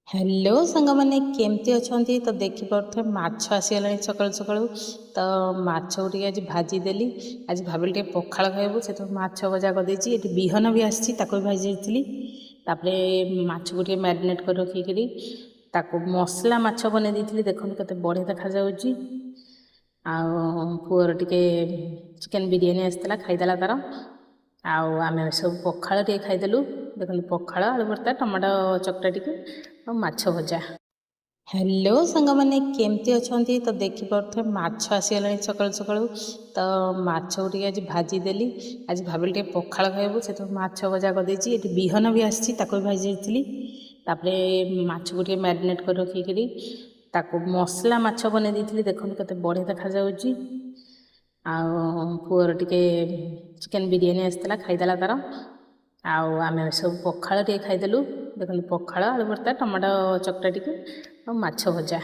Hello सांग मैंने केमती अच्छा तो देखिपे माछ आसीगला सकालू सकालू तो माछ टे आज भाजीदेली। आज भाविली टे पखाड़ खाइबू से माछ भजा करदे विहन भी आसी भाजी माछ को मैरिनेट कर रखिकी मसला माछ बन देखो केते बढ़िया देखा जाउची। पुअर टिके चिकेन बिरियानी आसला खाईदेला तार आम सब पखाड़ टे खाईदेलु। देखो पखाड़ आलू भर्ता टमाटो चकटा टिके माछ भजा। हेलो सांग मैंने केमती अच्छा तो देखिपे माछ आसीगला सकालू सकालू तो माछ टे आज भाजीदेली। आज भाविली टे पखाड़ खाइबू से माछ भजा करदे विहन भी आसी भाजी माछ को मैरिनेट कर रखिकी मसला माछ बन देखो केते बढ़िया देखा जाउची। पुअर टिके चिकेन बिरियानी आसला खाईदेला तार आम सब पखाड़ टे खाईदेलु। देखो पखाड़ आलू भर्ता टमाटो चकटा टिके माछ भजा।